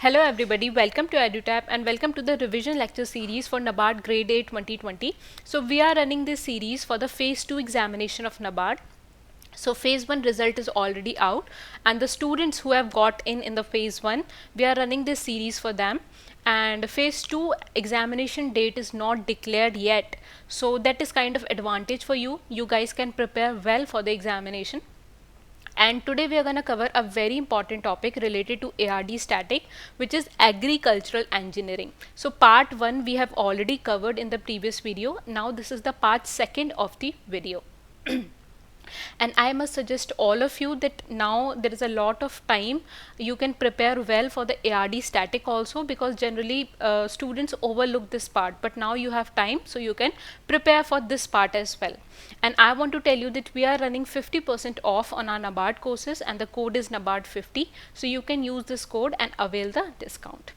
Hello everybody, welcome to EduTap and welcome to the revision lecture series for NABARD Grade 8 2020. So we are running this series for the phase 2 examination of NABARD. So phase 1 result is already out and the students who have got in the phase 1, we are running this series for them, and phase 2 examination date is not declared yet. So that is kind of advantage for you. You guys can prepare well for the examination. And today we are going to cover a very important topic related to ARD static, which is agricultural engineering. So part 1 we have already covered in the previous video. Now this is the part 2 of the video. And I must suggest all of you that now there is a lot of time. You can prepare well for the ARD static also, because generally students overlook this part, but now you have time, so you can prepare for this part as well. And I want to tell you that we are running 50% off on our NABARD courses and the code is NABARD50, so you can use this code and avail the discount.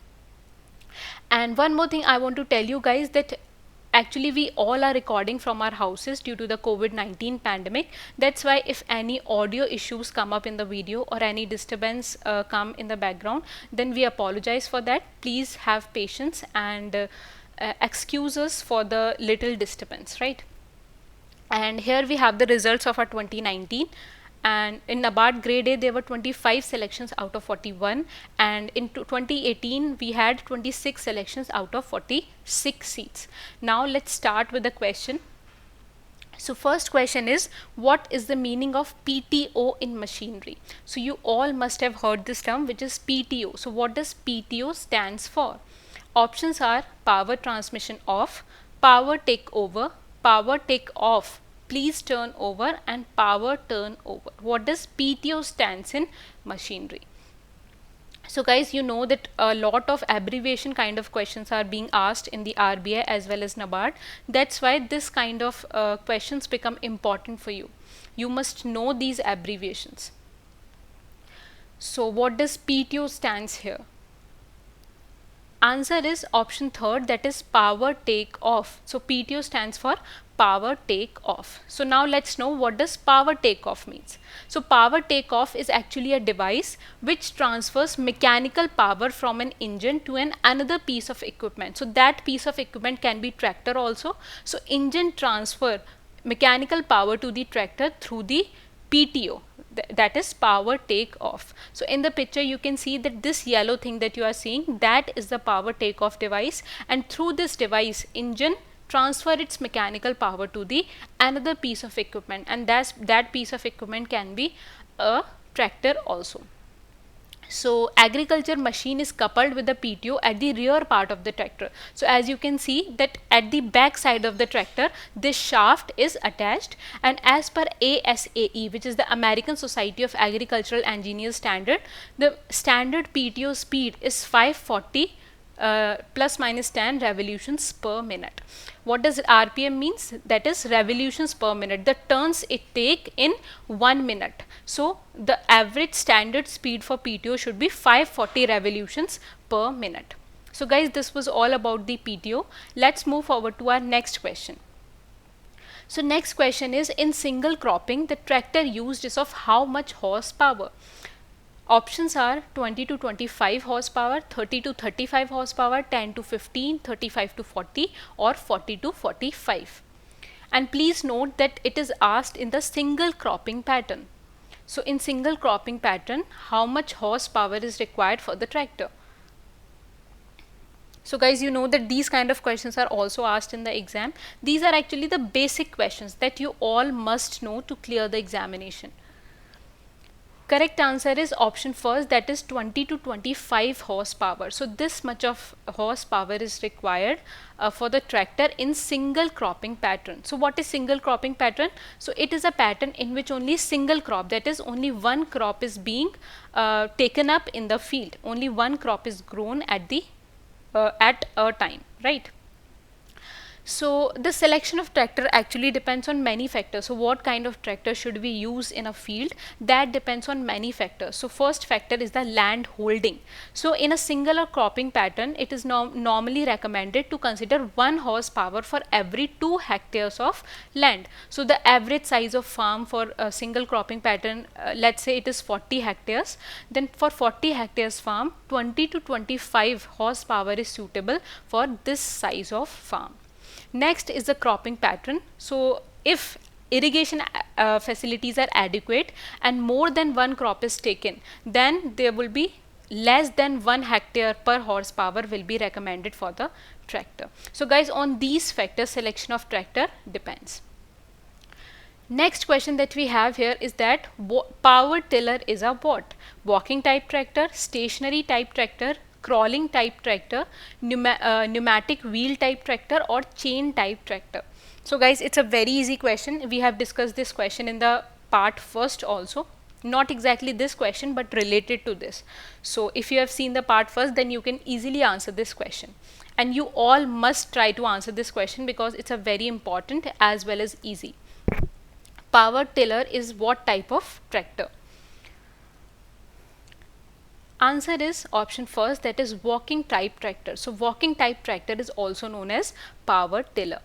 And one more thing I want to tell you guys, that actually we all are recording from our houses due to the COVID-19 pandemic. That's why if any audio issues come up in the video or any disturbance come in the background, then we apologize for that. Please have patience and excuse us for the little disturbance, right? And here we have the results of our 2019. And in NABARD grade A there were 25 selections out of 41, and in 2018 we had 26 selections out of 46 seats. Now let's start with the question. So first question is, what is the meaning of PTO in machinery? So you all must have heard this term, which is PTO. So what does PTO stands for? Options are power transmission off, power takeover, power take off, please turn over, and power turn over. What does PTO stands in machinery? So guys, you know that a lot of abbreviation kind of questions are being asked in the RBI as well as NABARD. That's why this kind of questions become important for you. You must know these abbreviations. So what does PTO stands here? Answer is option third, that is power take off. So PTO stands for power take off. So now let's know what does power take off means. So power take off is actually a device which transfers mechanical power from an engine to another piece of equipment. So that piece of equipment can be tractor also. So engine transfer mechanical power to the tractor through the PTO, that is power take off. So in the picture you can see that this yellow thing that you are seeing, that is the power take off device, and through this device engine transfer its mechanical power to the another piece of equipment, and that piece of equipment can be a tractor also. So agriculture machine is coupled with the PTO at the rear part of the tractor. So as you can see that at the back side of the tractor, this shaft is attached, and as per ASAE, which is the American Society of Agricultural Engineers standard, the standard PTO speed is 540 plus minus 10 revolutions per minute. What does RPM means? That is revolutions per minute, the turns it take in 1 minute. So the average standard speed for PTO should be 540 revolutions per minute. So guys, this was all about the PTO. Let's move forward to our next question. So next question is, in single cropping the tractor used is of how much horsepower? Options are 20 to 25 horsepower, 30 to 35 horsepower, 10 to 15, 35 to 40, or 40 to 45. And please note that it is asked in the single cropping pattern. So in single cropping pattern, how much horsepower is required for the tractor? So guys, you know that these kind of questions are also asked in the exam. These are actually the basic questions that you all must know to clear the examination. Correct answer is option first, that is 20 to 25 horsepower. So this much of horsepower is required for the tractor in single cropping pattern. So what is single cropping pattern? So it is a pattern in which only single crop, that is only one crop is being taken up in the field. Only one crop is grown at a time, right? So the selection of tractor actually depends on many factors. So what kind of tractor should we use in a field? That depends on many factors. So first factor is the land holding. So in a singular cropping pattern, it is normally recommended to consider 1 horsepower for every 2 hectares of land. So the average size of farm for a single cropping pattern, let's say it is 40 hectares, then for 40 hectares farm, 20 to 25 horsepower is suitable for this size of farm. Next is the cropping pattern. So if irrigation facilities are adequate and more than one crop is taken, then there will be less than 1 hectare per horsepower will be recommended for the tractor. So guys, on these factors, selection of tractor depends. Next question that we have here is that power tiller is a what? Walking type tractor, stationary type tractor, crawling type tractor, pneumatic wheel type tractor, or chain type tractor. So guys, it's a very easy question. We have discussed this question in the part first also. Not exactly this question, but related to this. So if you have seen the part first, then you can easily answer this question. And you all must try to answer this question because it's a very important as well as easy. Power tiller is what type of tractor? Answer is option first, that is walking type tractor. So walking type tractor is also known as power tiller.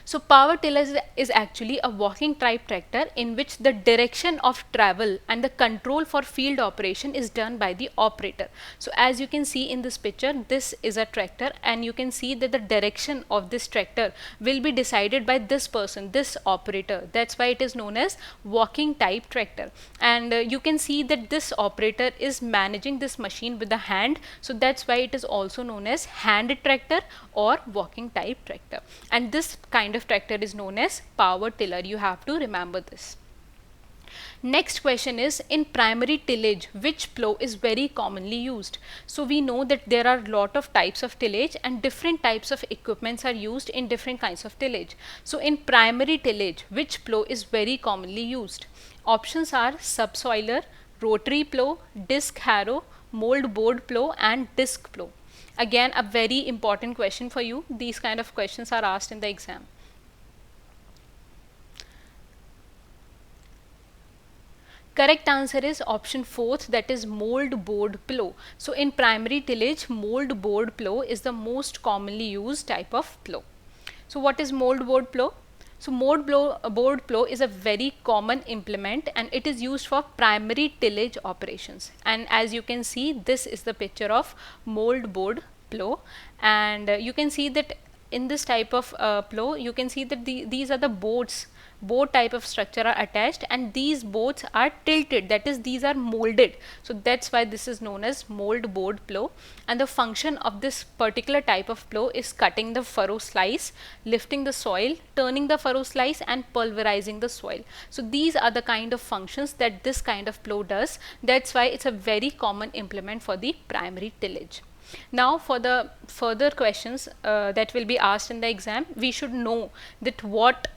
So power tiller is actually a walking type tractor in which the direction of travel and the control for field operation is done by the operator. So as you can see in this picture, this is a tractor and you can see that the direction of this tractor will be decided by this person, this operator. That's why it is known as walking type tractor. And you can see that this operator is managing this machine with the hand. So that's why it is also known as hand tractor or walking type tractor. And this kind of tractor is known as power tiller. You have to remember this. Next question is, in primary tillage, which plow is very commonly used? So we know that there are a lot of types of tillage and different types of equipments are used in different kinds of tillage. So in primary tillage, which plow is very commonly used? Options are subsoiler, rotary plow, disc harrow, mold board plow, and disc plow. Again, a very important question for you. These kind of questions are asked in the exam. Correct answer is option fourth, that is mold board plow. So in primary tillage, mold board plow is the most commonly used type of plow. So what is mold board plow? So mold board plow is a very common implement and it is used for primary tillage operations. And as you can see, this is the picture of mold board plow, and you can see that in this type of plow, you can see that these are the boats. Boat type of structure are attached and these boats are tilted, that is these are molded. So that's why this is known as mold board plow, and the function of this particular type of plow is cutting the furrow slice, lifting the soil, turning the furrow slice, and pulverizing the soil. So these are the kind of functions that this kind of plow does. That's why it's a very common implement for the primary tillage. Now for the further questions that will be asked in the exam, we should know that what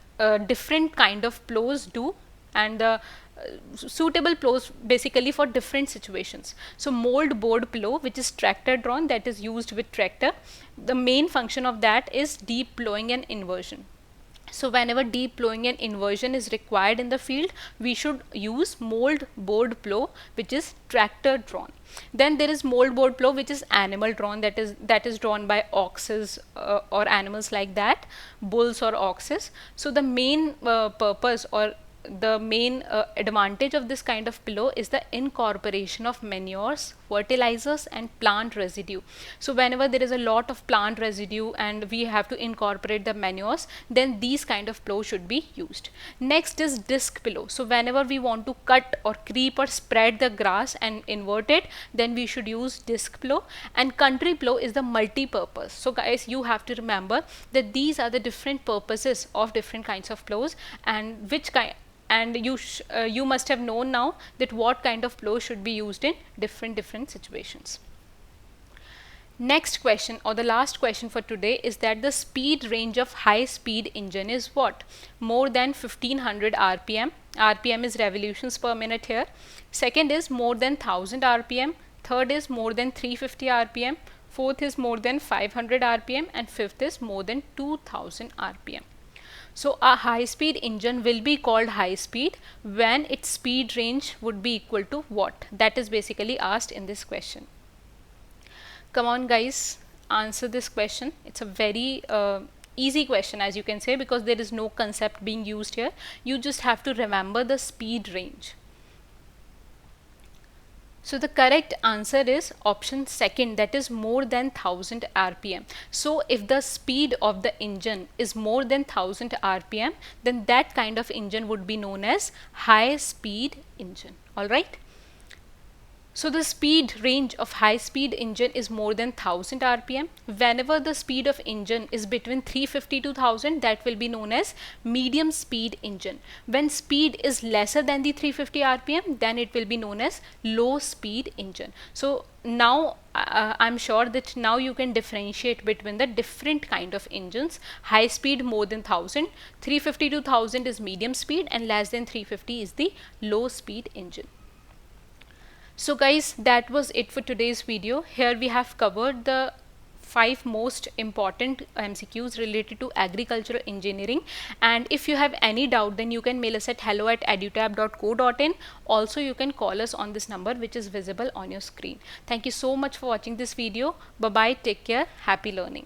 different kind of plows do and the suitable plows basically for different situations. So mold board plow, which is tractor drawn, that is used with tractor. The main function of that is deep plowing and inversion. So whenever deep plowing and inversion is required in the field, we should use mold board plow, which is tractor drawn. Then there is mold board plow, which is animal drawn, that is drawn by oxes or animals like that, bulls or oxes. So the main purpose or the main advantage of this kind of plow is the incorporation of manures, fertilizers, and plant residue. So whenever there is a lot of plant residue and we have to incorporate the manures, then these kind of plow should be used. Next is disc plow. So whenever we want to cut or creep or spread the grass and invert it, then we should use disc plow. And country plow is the multi-purpose. So guys, you have to remember that these are the different purposes of different kinds of plows, and which kind, and you must have known now that what kind of plow should be used in different situations. Next question, or the last question for today, is that the speed range of high speed engine is what? More than 1500 rpm. Rpm is revolutions per minute here. Second is more than 1000 rpm. Third is more than 350 rpm. fourth is more than 500 rpm, and fifth is more than 2000 rpm. So a high speed engine will be called high speed when its speed range would be equal to what? That is basically asked in this question. Come on guys, answer this question. It's a very easy question, as you can say, because there is no concept being used here. You just have to remember the speed range. So the correct answer is option second, that is more than 1000 rpm. So if the speed of the engine is more than 1000 rpm, then that kind of engine would be known as high speed engine. All right. So the speed range of high speed engine is more than 1000 rpm. Whenever the speed of engine is between 350 to 1000, that will be known as medium speed engine. When speed is lesser than the 350 rpm, then it will be known as low speed engine. So now I'm sure that now you can differentiate between the different kind of engines. High speed more than 1000, 350 to 1000 is medium speed, and less than 350 is the low speed engine. So guys, that was it for today's video. Here we have covered the 5 most important MCQs related to agricultural engineering, and if you have any doubt, then you can mail us at hello@edutab.co.in. Also you can call us on this number which is visible on your screen. Thank you so much for watching this video. Bye bye, take care, happy learning.